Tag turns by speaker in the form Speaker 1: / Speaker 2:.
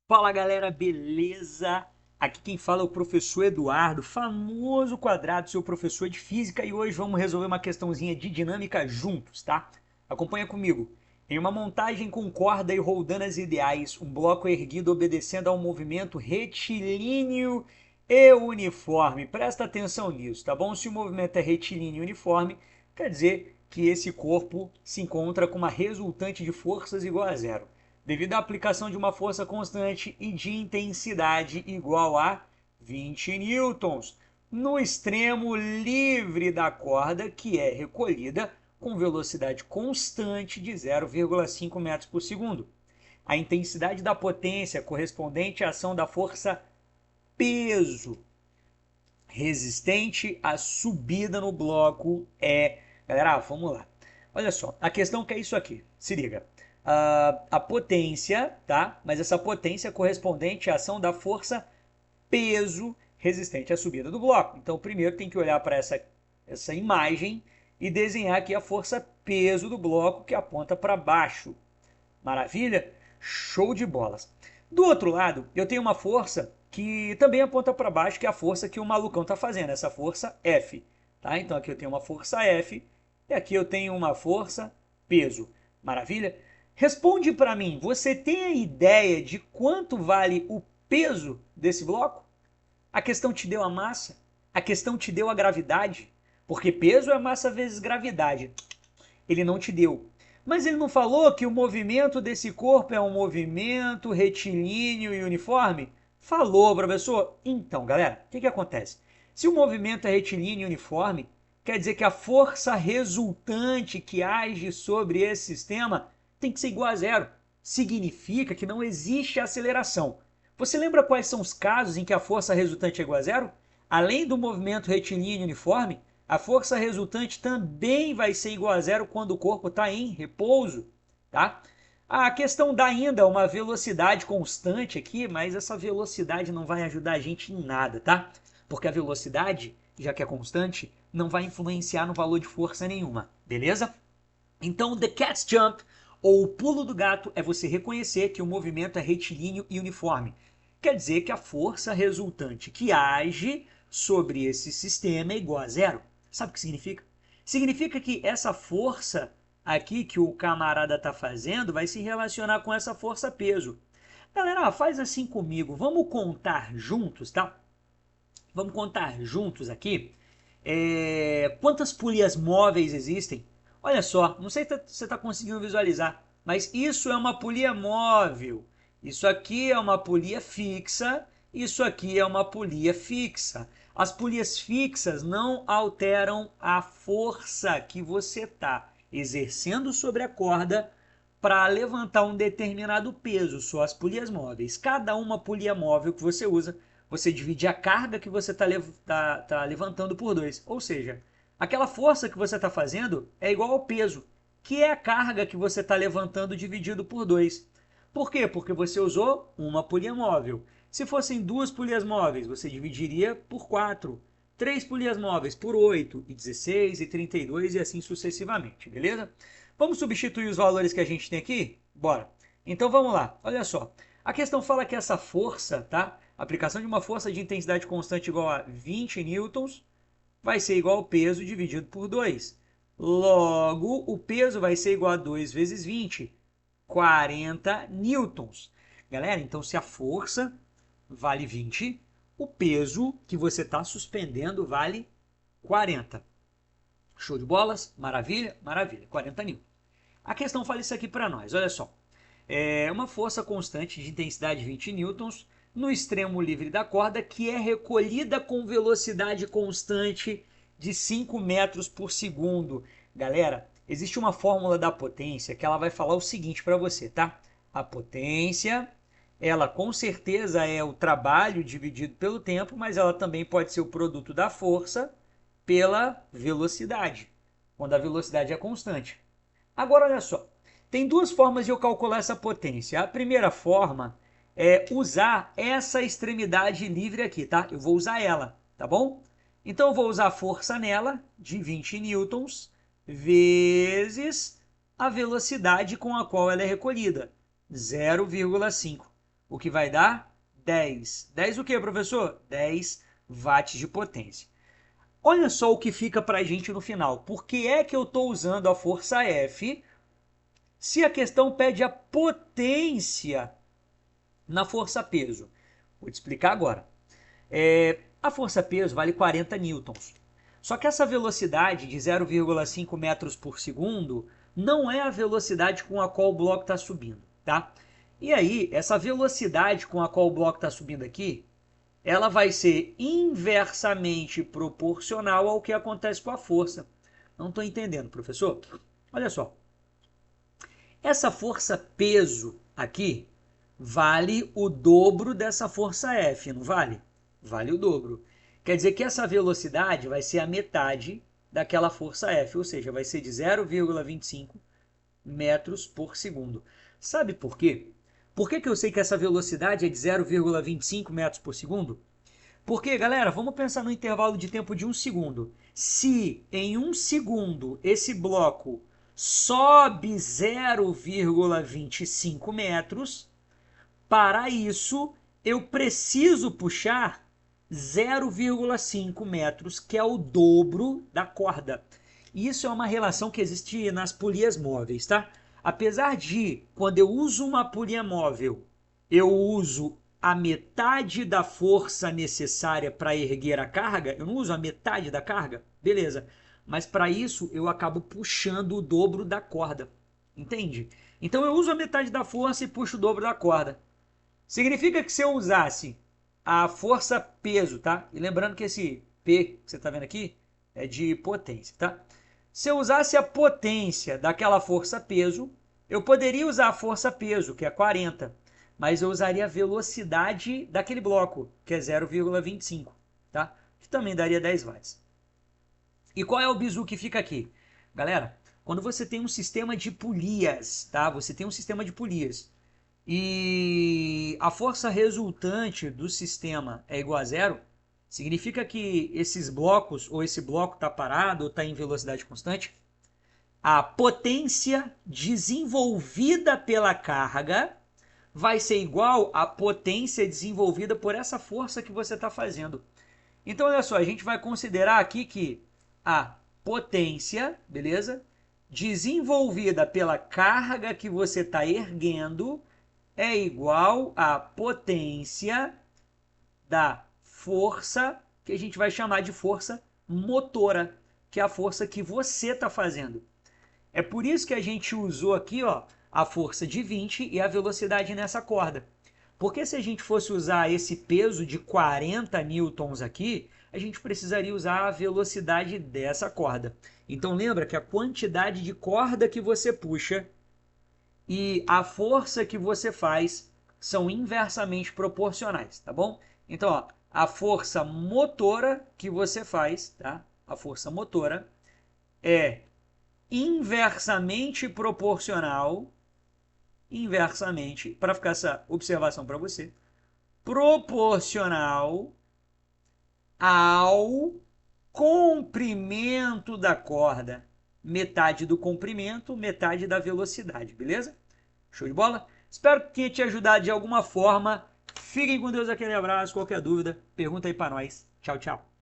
Speaker 1: Fala galera, beleza? Aqui quem fala é o professor Eduardo, famoso quadrado, seu professor de física, e hoje vamos resolver uma questãozinha de dinâmica juntos, tá? Acompanha comigo. Em uma montagem com corda e roldanas ideais, um bloco erguido obedecendo a um movimento retilíneo e uniforme. Presta atenção nisso, tá bom? Se o movimento é retilíneo e uniforme, quer dizer que esse corpo se encontra com uma resultante de forças igual a zero devido à aplicação de uma força constante e de intensidade igual a 20 newtons no extremo livre da corda, que é recolhida com velocidade constante de 0,5 metros por segundo. A intensidade da potência correspondente à ação da força peso resistente à subida no bloco é... Galera, vamos lá. Olha só, a questão que é isso aqui. Se liga. A potência, tá? Mas essa potência é correspondente à ação da força peso resistente à subida do bloco. Então, primeiro tem que olhar para essa imagem e desenhar aqui a força peso do bloco que aponta para baixo. Maravilha? Show de bolas. Do outro lado, eu tenho uma força que também aponta para baixo, que é a força que o malucão está fazendo, essa força F. Tá? Então aqui eu tenho uma força F e aqui eu tenho uma força peso. Maravilha? Responde para mim, você tem a ideia de quanto vale o peso desse bloco? A questão te deu a massa? A questão te deu a gravidade? Porque peso é massa vezes gravidade. Ele não te deu. Mas ele não falou que o movimento desse corpo é um movimento retilíneo e uniforme? Falou, professor. Então, galera, o que acontece? Se o movimento é retilíneo e uniforme, quer dizer que a força resultante que age sobre esse sistema tem que ser igual a zero. Significa que não existe aceleração. Você lembra quais são os casos em que a força resultante é igual a zero? Além do movimento retilíneo uniforme, a força resultante também vai ser igual a zero quando o corpo está em repouso, tá? A questão dá ainda uma velocidade constante aqui, mas essa velocidade não vai ajudar a gente em nada, tá? Porque a velocidade, já que é constante, não vai influenciar no valor de força nenhuma, beleza? Então, the cat's jump, ou o pulo do gato, é você reconhecer que o movimento é retilíneo e uniforme. Quer dizer que a força resultante que age sobre esse sistema é igual a zero. Sabe o que significa? Significa que essa força aqui que o camarada está fazendo vai se relacionar com essa força peso. Galera, faz assim comigo. Vamos contar juntos, tá? Vamos contar juntos aqui. Quantas polias móveis existem? Olha só, não sei se você está conseguindo visualizar, mas isso é uma polia móvel. Isso aqui é uma polia fixa. Isso aqui é uma polia fixa. As polias fixas não alteram a força que você está exercendo sobre a corda para levantar um determinado peso, só as polias móveis. Cada uma polia móvel que você usa, você divide a carga que você está levantando por dois. Ou seja, aquela força que você está fazendo é igual ao peso, que é a carga que você está levantando dividido por dois. Por quê? Porque você usou uma polia móvel. Se fossem duas polias móveis, você dividiria por 4. Três polias móveis por 8, e 16, e 32, e assim sucessivamente, beleza? Vamos substituir os valores que a gente tem aqui? Bora. Então vamos lá, olha só. A questão fala que essa força, tá? A aplicação de uma força de intensidade constante igual a 20 newtons vai ser igual ao peso dividido por 2. Logo, o peso vai ser igual a 2 vezes 20, 40 newtons. Galera, então se a força vale 20, o peso que você está suspendendo vale 40. Show de bolas? Maravilha? Maravilha. 40 newtons. A questão fala isso aqui para nós, olha só. É uma força constante de intensidade 20 newtons no extremo livre da corda que é recolhida com velocidade constante de 5 metros por segundo. Galera, existe uma fórmula da potência que ela vai falar o seguinte para você, tá? A potência, ela com certeza é o trabalho dividido pelo tempo, mas ela também pode ser o produto da força pela velocidade, quando a velocidade é constante. Agora, olha só, tem duas formas de eu calcular essa potência. A primeira forma é usar essa extremidade livre aqui, tá? Eu vou usar ela, tá bom? Então, eu vou usar a força nela, de 20 newtons, vezes a velocidade com a qual ela é recolhida, 0,5. o que vai dar 10. 10 o quê, professor? 10 watts de potência. Olha só o que fica para a gente no final. Por que é que eu estou usando a força F se a questão pede a potência na força-peso? Vou te explicar agora. A força-peso vale 40 newtons. Só que essa velocidade de 0,5 metros por segundo não é a velocidade com a qual o bloco está subindo, tá? E aí, essa velocidade com a qual o bloco está subindo aqui, ela vai ser inversamente proporcional ao que acontece com a força. Não estou entendendo, professor. Olha só. Essa força-peso aqui vale o dobro dessa força F, não vale? Vale o dobro. Quer dizer que essa velocidade vai ser a metade daquela força F, ou seja, vai ser de 0,25 metros por segundo. Sabe por quê? Por que eu sei que essa velocidade é de 0,25 metros por segundo? Porque, galera, vamos pensar no intervalo de tempo de 1 segundo. Se em 1 segundo esse bloco sobe 0,25 metros, para isso eu preciso puxar 0,5 metros, que é o dobro da corda. Isso é uma relação que existe nas polias móveis, tá? Apesar de, quando eu uso uma polia móvel, eu uso a metade da força necessária para erguer a carga, eu não uso a metade da carga, beleza. Mas para isso eu acabo puxando o dobro da corda, entende? Então eu uso a metade da força e puxo o dobro da corda. Significa que se eu usasse a força peso, tá? E lembrando que esse P que você está vendo aqui é de potência, tá? Se eu usasse a potência daquela força peso, eu poderia usar a força peso, que é 40, mas eu usaria a velocidade daquele bloco, que é 0,25, tá? Que também daria 10 watts. E qual é o bizu que fica aqui? Galera, quando você tem um sistema de polias, tá? Você tem um sistema de polias e a força resultante do sistema é igual a zero, significa que esses blocos, ou esse bloco está parado ou está em velocidade constante, a potência desenvolvida pela carga vai ser igual à potência desenvolvida por essa força que você está fazendo. Então, olha só, a gente vai considerar aqui que a potência, beleza? Desenvolvida pela carga que você está erguendo é igual à potência da força, que a gente vai chamar de força motora, que é a força que você está fazendo. É por isso que a gente usou aqui, ó, a força de 20 e a velocidade nessa corda. Porque se a gente fosse usar esse peso de 40 newtons aqui, a gente precisaria usar a velocidade dessa corda. Então lembra que a quantidade de corda que você puxa e a força que você faz são inversamente proporcionais, tá bom? Então, ó, a força motora que você faz, tá? A força motora é inversamente proporcional, para ficar essa observação para você, proporcional ao comprimento da corda. Metade do comprimento, metade da velocidade, beleza? Show de bola? Espero que tenha te ajudado de alguma forma. Fiquem com Deus, aquele abraço. Qualquer dúvida, pergunta aí para nós. Tchau, tchau.